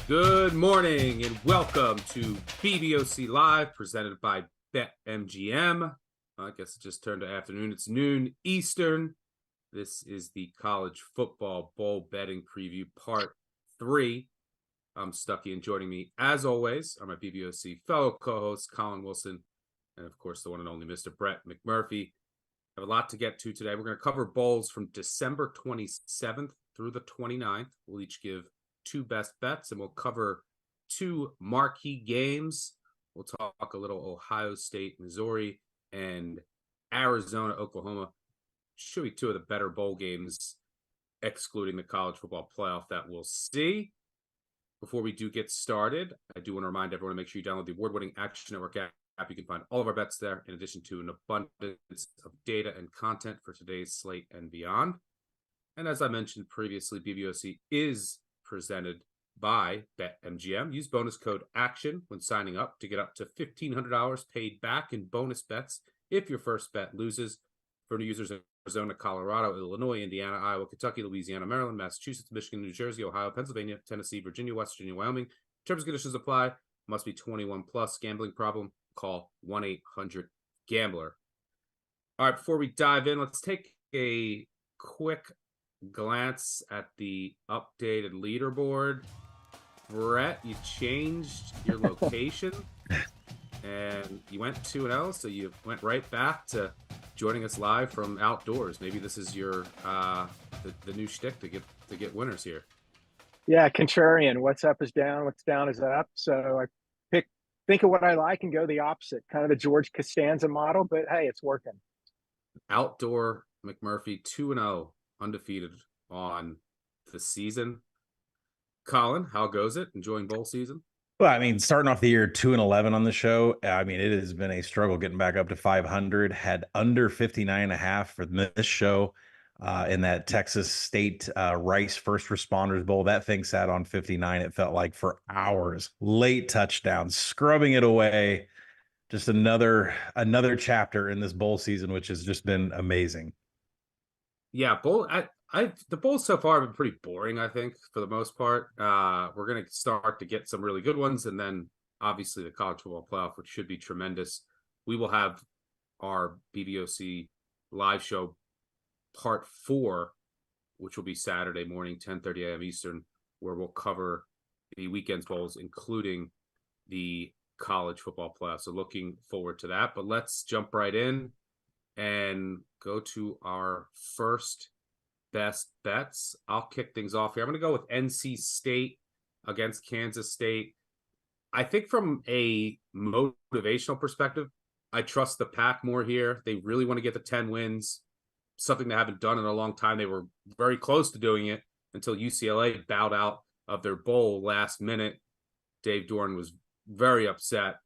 Good morning and welcome to BBOC Live, presented by BetMGM. I guess it just turned to afternoon. It's noon Eastern. This is the College Football Bowl Betting Preview Part 3. I'm Stuckey, and joining me, as always, are my BBOC fellow co-hosts, Collin Wilson, and of course, the one and only Mr. Brett McMurphy. I have a lot to get to today. We're going to cover bowls from December 27th through the 29th. We'll each give two best bets, and we'll cover two marquee games. We'll talk a little Ohio State, Missouri, and Arizona, Oklahoma. Should be two of the better bowl games, excluding the college football playoff, that we'll see. Before we do get started, I do want to remind everyone to make sure you download the award-winning Action Network app. You can find all of our bets there, in addition to an abundance of data and content for today's slate and beyond. And as I mentioned previously, BBOC is presented by BetMGM. Use bonus code ACTION when signing up to get up to $1,500 paid back in bonus bets if your first bet loses. For new users in Arizona, Colorado, Illinois, Indiana, Iowa, Kentucky, Louisiana, Maryland, Massachusetts, Michigan, New Jersey, Ohio, Pennsylvania, Tennessee, Virginia, West Virginia, Wyoming. Terms and conditions apply. Must be 21 plus. Gambling problem? Call 1-800-GAMBLER. All right, before we dive in, let's take a quick glance at the updated leaderboard. Brett, you changed your location and you went 2-0, so you went right back to joining us live from outdoors. Maybe this is your the new shtick to get winners here. Yeah, contrarian. What's up is down, what's down is up. So I think of what I like and go the opposite, kind of the George Costanza model, but hey, it's working. Outdoor McMurphy 2-0, undefeated on the season. Collin, how goes it? Enjoying bowl season? Well, I mean, starting off the year 2-11 on the show, I mean, it has been a struggle getting back up to 500. Had under 59.5 for this show in that Texas State Rice First Responders Bowl. That thing sat on 59. It felt like for hours. Late touchdowns, scrubbing it away. Just another chapter in this bowl season, which has just been amazing. Yeah, the bowls so far have been pretty boring, I think, for the most part. We're going to start to get some really good ones, and then obviously the college football playoff, which should be tremendous. We will have our BBOC live show part 4, which will be Saturday morning, 10:30 a.m. Eastern, where we'll cover the weekend's bowls, including the college football playoff. So looking forward to that. But let's jump right in and go to our first best bets. I'll kick things off here. I'm going to go with NC State against Kansas State. I think from a motivational perspective, I trust the Pack more here. They really want to get the 10 wins, something they haven't done in a long time. They were very close to doing it until UCLA bowed out of their bowl last minute. Dave Doran was very upset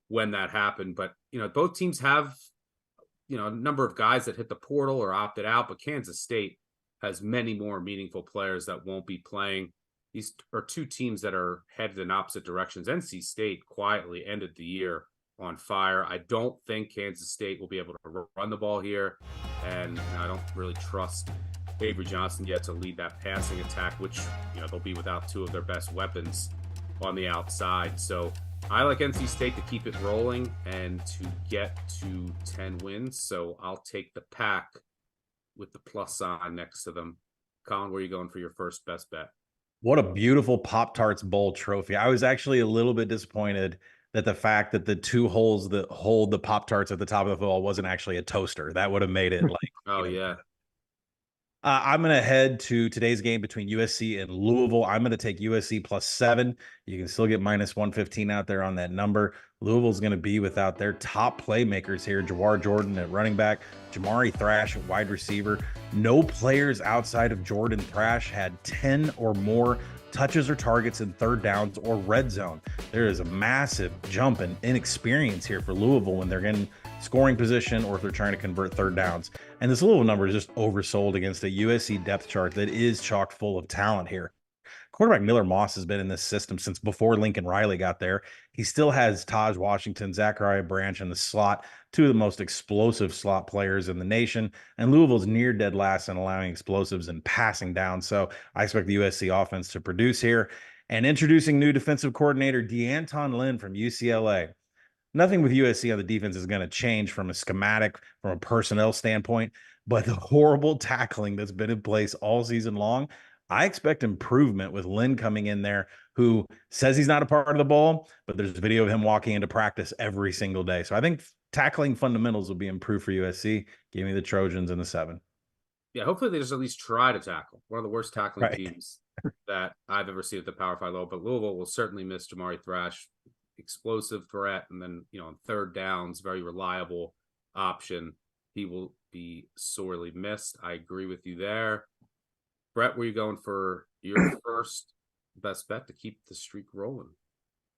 when that happened. But, both teams have, a number of guys that hit the portal or opted out, but Kansas State has many more meaningful players that won't be playing. These are two teams that are headed in opposite directions. NC State quietly ended the year on fire. I don't think Kansas State will be able to run the ball here, and I don't really trust Avery Johnson yet to lead that passing attack, which, they'll be without two of their best weapons on the outside. So I like NC State to keep it rolling and to get to 10 wins. So I'll take the Pack with the plus sign next to them. Collin, where are you going for your first best bet? What a beautiful Pop-Tarts Bowl trophy. I was actually a little bit disappointed that the fact that the two holes that hold the Pop-Tarts at the top of the bowl wasn't actually a toaster. That would have made it like, yeah. I'm going to head to today's game between USC and Louisville. I'm going to take USC +7. You can still get -115 out there on that number. Louisville's going to be without their top playmakers here. Jawar Jordan at running back, Jamari Thrash at wide receiver. No players outside of Jordan Thrash had 10 or more touches or targets in third downs or red zone. There is a massive jump in inexperience here for Louisville when they're getting scoring position or if they're trying to convert third downs. And this Louisville number is just oversold against a USC depth chart that is chock full of talent here. Quarterback Miller Moss has been in this system since before Lincoln Riley got there. He still has Taj Washington, Zachariah Branch in the slot, two of the most explosive slot players in the nation. And Louisville's near dead last in allowing explosives and passing down. So I expect the USC offense to produce here. And introducing new defensive coordinator D'Anton Lynn from UCLA. Nothing with USC on the defense is going to change from a schematic, from a personnel standpoint, but the horrible tackling that's been in place all season long, I expect improvement with Lynn coming in there, who says he's not a part of the ball, but there's a video of him walking into practice every single day. So I think tackling fundamentals will be improved for USC. Give me the Trojans in the 7. Yeah, hopefully they just at least try to tackle. One of the worst tackling Right. teams that I've ever seen at the Power 5 level, but Louisville will certainly miss Jamari Thrash, explosive threat, and then, on third downs, very reliable option. He will be sorely missed. I agree with you there. Brett, were you going for your first best bet to keep the streak rolling?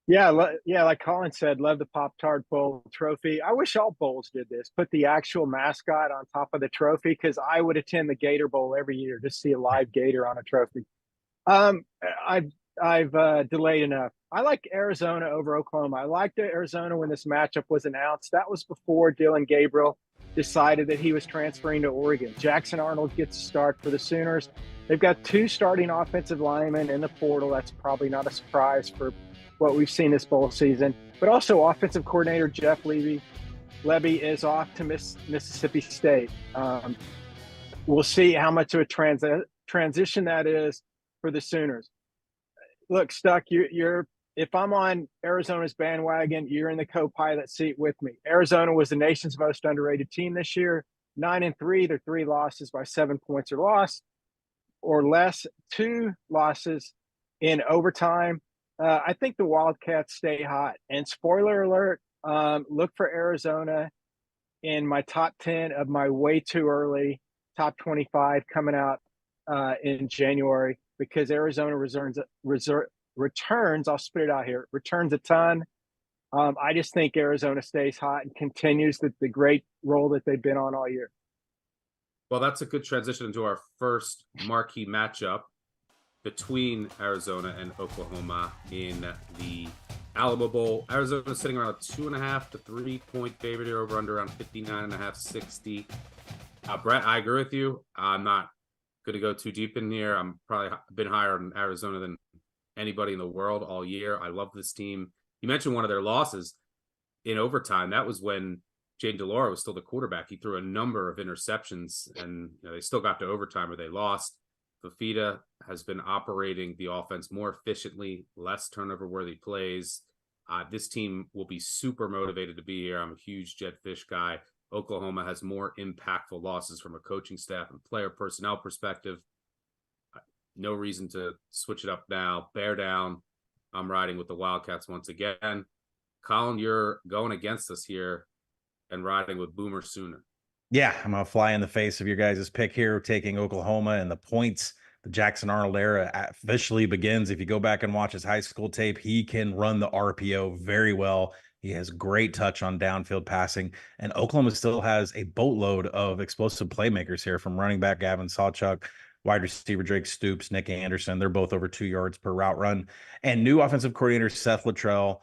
Yeah, like Collin said, love the Pop-Tart Bowl trophy. I wish all bowls did this. Put the actual mascot on top of the trophy, because I would attend the Gator Bowl every year to see a live gator on a trophy. I've delayed enough. I like Arizona over Oklahoma. I liked Arizona when this matchup was announced. That was before Dylan Gabriel decided that he was transferring to Oregon. Jackson Arnold gets a start for the Sooners. They've got 2 starting offensive linemen in the portal. That's probably not a surprise for what we've seen this bowl season. But also offensive coordinator Jeff Levy is off to Mississippi State. We'll see how much of a transition that is for the Sooners. Look, Stuck, you're if I'm on Arizona's bandwagon, you're in the co-pilot seat with me. Arizona was the nation's most underrated team this year. 9-3, their 3 losses by 7 points or less, 2 losses in overtime. I think the Wildcats stay hot. And spoiler alert, look for Arizona in my top 10 of my way too early top 25 coming out in January, because Arizona returns, I'll spit it out here, returns a ton. I just think Arizona stays hot and continues the great role that they've been on all year. Well, that's a good transition into our first marquee matchup between Arizona and Oklahoma in the Alamo Bowl. Arizona sitting around a 2.5 to 3 point favorite here, over under around 59.5, 60. Brett, I agree with you. I'm not going to go too deep in here. I'm probably been higher on Arizona than anybody in the world all year. I love this team. You mentioned one of their losses in overtime. That was when Jaden DeLauro was still the quarterback. He threw a number of interceptions, and they still got to overtime, or they lost. Fafita has been operating the offense more efficiently, less turnover-worthy plays. This team will be super motivated to be here. I'm a huge Jed Fish guy. Oklahoma has more impactful losses from a coaching staff and player personnel perspective. No reason to switch it up now. Bear down. I'm riding with the Wildcats once again. Collin, you're going against us here and riding with Boomer Sooner. Yeah, I'm going to fly in the face of your guys' pick here, taking Oklahoma and the points. The Jackson Arnold era officially begins. If you go back and watch his high school tape, he can run the RPO very well. He has great touch on downfield passing, and Oklahoma still has a boatload of explosive playmakers here, from running back Gavin Sawchuk, wide receiver Drake Stoops, Nick Anderson. They're both over 2 yards per route run. And new offensive coordinator Seth Luttrell,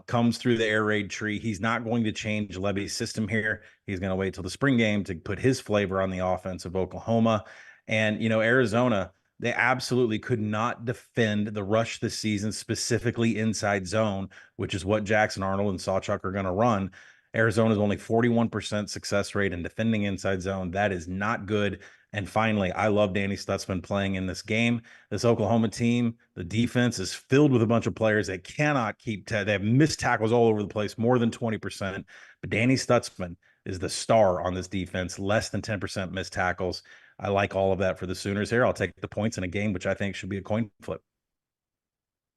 comes through the air raid tree. He's not going to change Levy's system here. He's going to wait till the spring game to put his flavor on the offense of Oklahoma. And, Arizona, they absolutely could not defend the rush this season, specifically inside zone, which is what Jackson Arnold and Sawchuk are going to run. Arizona's only 41% success rate in defending inside zone. That is not good. And finally, I love Danny Stutzman playing in this game. This Oklahoma team, the defense is filled with a bunch of players that cannot keep they have missed tackles all over the place, more than 20%. But Danny Stutzman is the star on this defense, less than 10% missed tackles. I like all of that for the Sooners here. I'll take the points in a game, which I think should be a coin flip.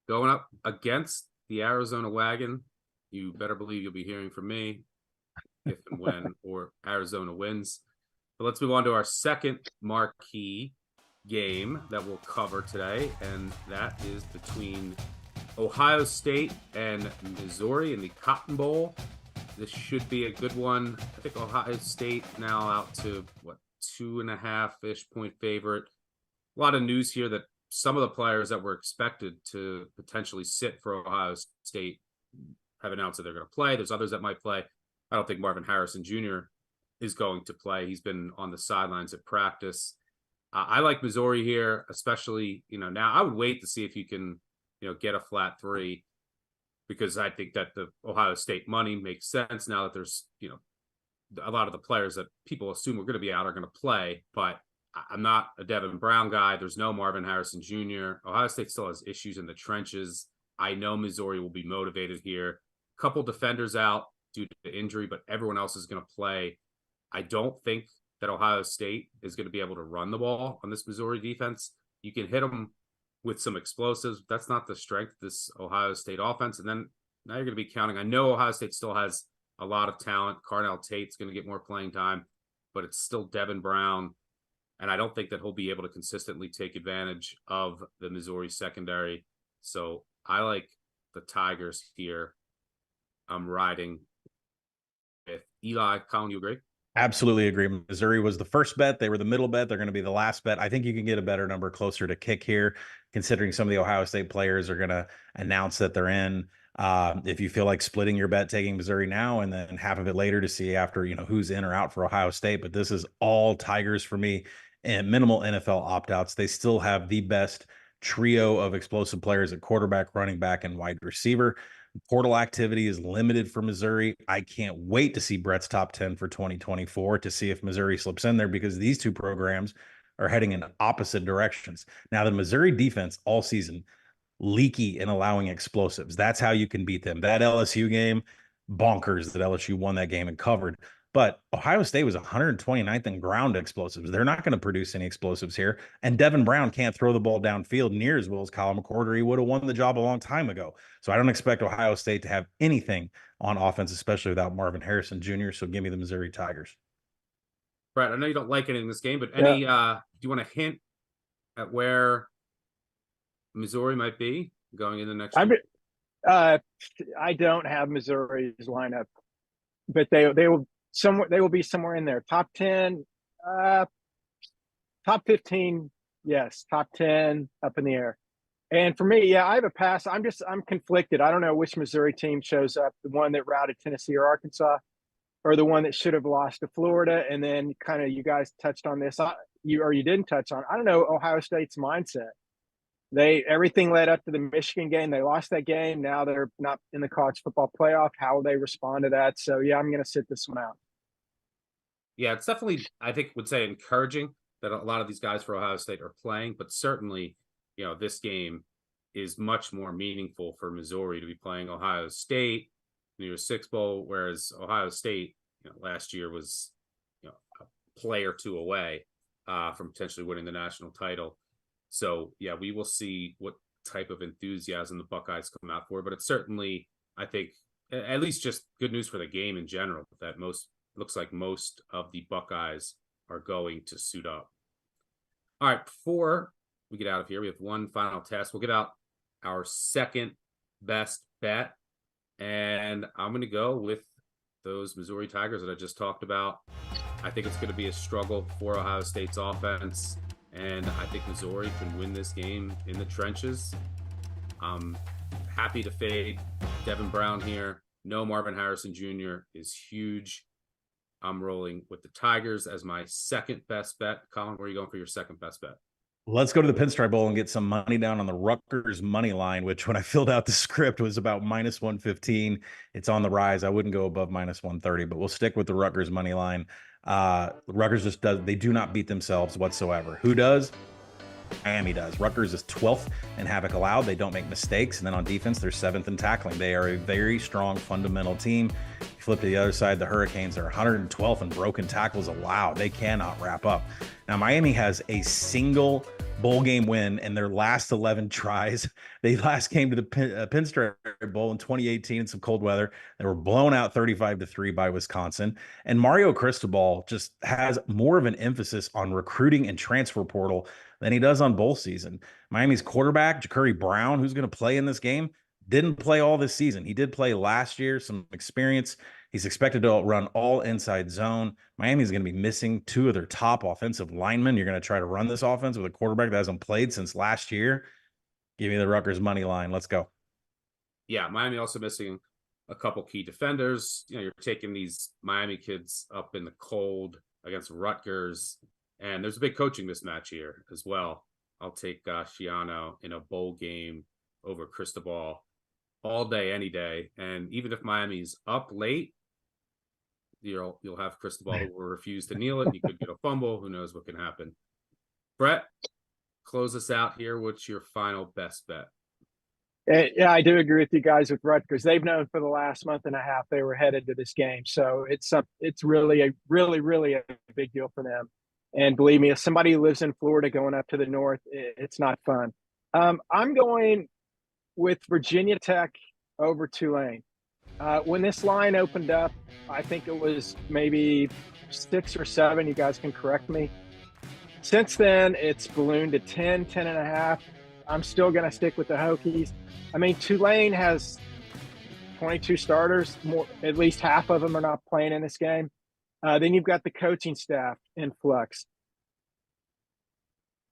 Going up against the Arizona wagon, you better believe you'll be hearing from me if and when or Arizona wins. But let's move on to our second marquee game that we'll cover today, and that is between Ohio State and Missouri in the Cotton Bowl. This should be a good one. I think Ohio State now out to, 2.5-ish point favorite. A lot of news here that some of the players that were expected to potentially sit for Ohio State have announced that they're going to play. There's others that might play. I don't think Marvin Harrison Jr. is going to play. He's been on the sidelines at practice. I like Missouri here, especially, now I would wait to see if you can get a flat 3, because I think that the Ohio State money makes sense now that there's, a lot of the players that people assume are going to be out are going to play, but I'm not a Devin Brown guy. There's no Marvin Harrison Jr. Ohio State still has issues in the trenches. I know Missouri will be motivated here. Couple defenders out due to injury, but everyone else is going to play. I don't think that Ohio State is going to be able to run the ball on this Missouri defense. You can hit them with some explosives. That's not the strength of this Ohio State offense. And then now you're going to be counting. I know Ohio State still has a lot of talent. Carnell Tate's going to get more playing time, but it's still Devin Brown. And I don't think that he'll be able to consistently take advantage of the Missouri secondary. So I like the Tigers here. I'm riding with Eli. Colin, you agree? Absolutely agree. Missouri was the first bet. They were the middle bet. They're going to be the last bet. I think you can get a better number closer to kick here, considering some of the Ohio State players are going to announce that they're in. If you feel like splitting your bet, taking Missouri now and then half of it later to see after, who's in or out for Ohio State. But this is all Tigers for me, and minimal NFL opt-outs. They still have the best trio of explosive players at quarterback, running back, and wide receiver. Portal activity is limited for Missouri. I can't wait to see Brett's top 10 for 2024 to see if Missouri slips in there, because these two programs are heading in opposite directions. Now, the Missouri defense all season, leaky in allowing explosives. That's how you can beat them. That LSU game, bonkers that LSU won that game and covered. But Ohio State was 129th in ground explosives. They're not going to produce any explosives here. And Devin Brown can't throw the ball downfield near as well as Colin McCord. He would have won the job a long time ago. So I don't expect Ohio State to have anything on offense, especially without Marvin Harrison Jr. So give me the Missouri Tigers. Brett, I know you don't like it in this game, but do you want to hint at where Missouri might be going in the next year? I don't have Missouri's lineup, but they will be somewhere in there. Top 10, top 15, yes, top 10 up in the air. And for me, I have a pass. I'm conflicted. I don't know which Missouri team shows up, the one that routed Tennessee or Arkansas, or the one that should have lost to Florida. And then kind of you guys touched on this, you didn't touch on. I don't know Ohio State's mindset. Everything led up to the Michigan game. They lost that game. Now they're not in the college football playoff. How will they respond to that? So I'm going to sit this one out. Yeah, it's definitely, I think, would say encouraging that a lot of these guys for Ohio State are playing, but certainly, this game is much more meaningful for Missouri to be playing Ohio State, New Year's Six Bowl, whereas Ohio State, last year was, a play or two away from potentially winning the national title. So, we will see what type of enthusiasm the Buckeyes come out for, but it's certainly, I think, at least just good news for the game in general, that looks like most of the Buckeyes are going to suit up. All right, before we get out of here, we have one final test. We'll get out our second best bet, and I'm going to go with those Missouri Tigers that I just talked about. I think it's going to be a struggle for Ohio State's offense, and I think Missouri can win this game in the trenches. I'm happy to fade Devin Brown here. No Marvin Harrison Jr. is huge. I'm rolling with the Tigers as my second best bet. Colin, where are you going for your second best bet? Let's go to the Pinstripe Bowl and get some money down on the Rutgers money line, which when I filled out the script was about minus 115. It's on the rise. I wouldn't go above minus 130, but we'll stick with the Rutgers money line. Rutgers they do not beat themselves whatsoever. Who does? Miami does. Rutgers is 12th in havoc allowed. They don't make mistakes. And then on defense, they're 7th in tackling. They are a very strong fundamental team. You flip to the other side, the Hurricanes are 112th in broken tackles allowed. They cannot wrap up. Now, Miami has a single bowl game win in their last 11 tries. They last came to the Pinstripe Bowl in 2018 in some cold weather. They were blown out 35-3 by Wisconsin. And Mario Cristobal just has more of an emphasis on recruiting and transfer portal than he does on bowl season. Miami's quarterback, Ja'Cory Brown, who's going to play in this game, didn't play all this season. He did play last year, some experience. He's expected to run all inside zone. Miami's going to be missing two of their top offensive linemen. You're going to try to run this offense with a quarterback that hasn't played since last year. Give me the Rutgers money line. Let's go. Yeah, Miami also missing a couple key defenders. You're taking these Miami kids up in the cold against Rutgers, and there's a big coaching mismatch here as well. I'll take Schiano in a bowl game over Cristobal all day, any day. And even if Miami's up late, you'll have Cristobal who will refuse to kneel it. You could get a fumble. Who knows what can happen? Brett, close us out here. What's your final best bet? Yeah, I do agree with you guys with Rutgers. They've known for the last month and a half they were headed to this game, so it's really a big deal for them. And believe me, if somebody who lives in Florida going up to the north, it's not fun. I'm going with Virginia Tech over Tulane. When this line opened up, I think it was maybe 6 or 7. You guys can correct me. Since then, it's ballooned to 10, 10.5. I'm still going to stick with the Hokies. I mean, Tulane has 22 starters. At least half of them are not playing in this game. Then you've got the coaching staff in flux.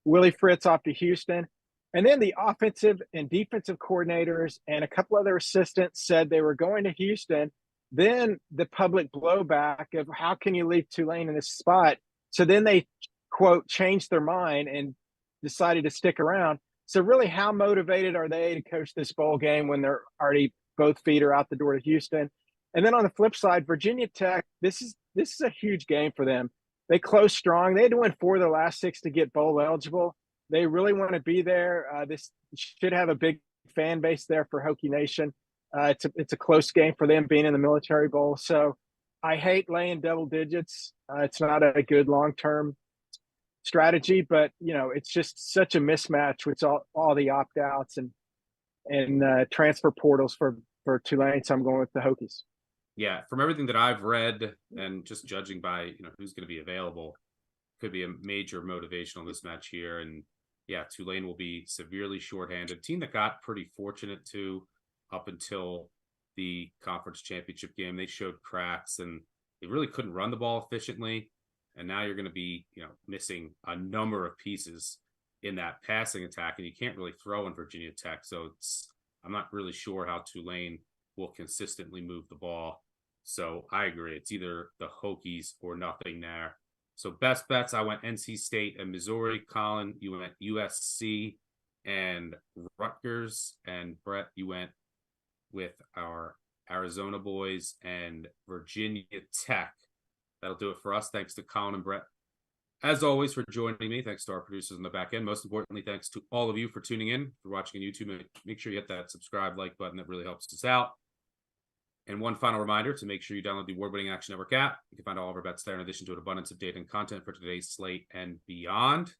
Willie Fritz off to Houston. And then the offensive and defensive coordinators and a couple other assistants said they were going to Houston. Then the public blowback of how can you leave Tulane in this spot? So then they, quote, changed their mind and decided to stick around. So really, how motivated are they to coach this bowl game when they're already both feet are out the door to Houston? And then on the flip side, Virginia Tech, this is a huge game for them. They close strong. They had to win 4 of their last 6 to get bowl eligible. They really want to be there. This should have a big fan base there for Hokie Nation. It's a close game for them being in the Military Bowl. So I hate laying double digits. It's not a good long-term strategy, but it's just such a mismatch with all the opt-outs and transfer portals for Tulane. So I'm going with the Hokies. Yeah, from everything that I've read and just judging by who's going to be available, could be a major motivational mismatch here. And yeah, Tulane will be severely shorthanded. Team that got pretty fortunate too up until the conference championship game. They showed cracks and they really couldn't run the ball efficiently. And now you're going to be, missing a number of pieces in that passing attack, and you can't really throw in Virginia Tech. So I'm not really sure how Tulane will consistently move the ball. So I agree. It's either the Hokies or nothing there. So best bets, I went NC State and Missouri. Collin, you went USC and Rutgers. And Brett, you went with our Arizona boys and Virginia Tech. That'll do it for us. Thanks to Collin and Brett, as always, for joining me. Thanks to our producers on the back end. Most importantly, thanks to all of you for tuning in, for watching on YouTube. Make sure you hit that subscribe, like button. That really helps us out. And one final reminder to make sure you download the award-winning Action Network app. You can find all of our bets there in addition to an abundance of data and content for today's slate and beyond.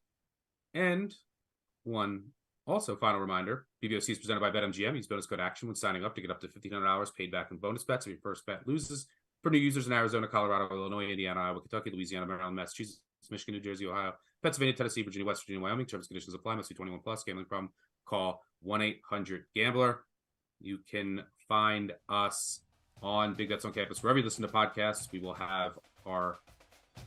And one also final reminder, BBOC is presented by BetMGM. Use bonus code ACTION when signing up to get up to $1,500 paid back in bonus bets if your first bet loses. For new users in Arizona, Colorado, Illinois, Indiana, Iowa, Kentucky, Louisiana, Maryland, Massachusetts, Michigan, New Jersey, Ohio, Pennsylvania, Tennessee, Virginia, West Virginia, Wyoming. Terms and conditions apply. Must be 21 plus. Gambling problem? Call 1-800-GAMBLER. You can find us on Big Bets on Campus wherever you listen to podcasts. We will have our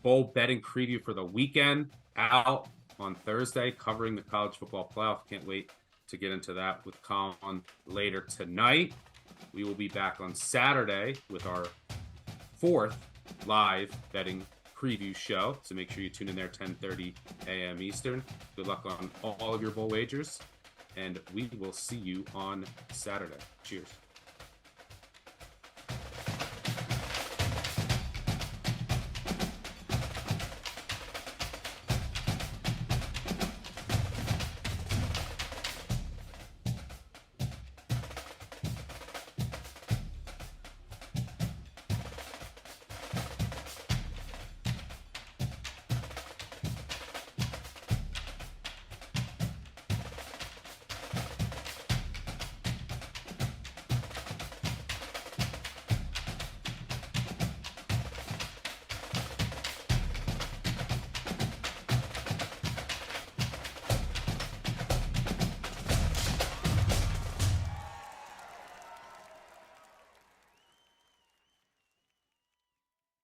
bowl betting preview for the weekend out on Thursday, covering the college football playoff. Can't wait to get into that with Collin later tonight. We will be back on Saturday with our 4th live betting preview show. So make sure you tune in there 10:30 a.m. Eastern. Good luck on all of your bowl wagers, and we will see you on Saturday. Cheers.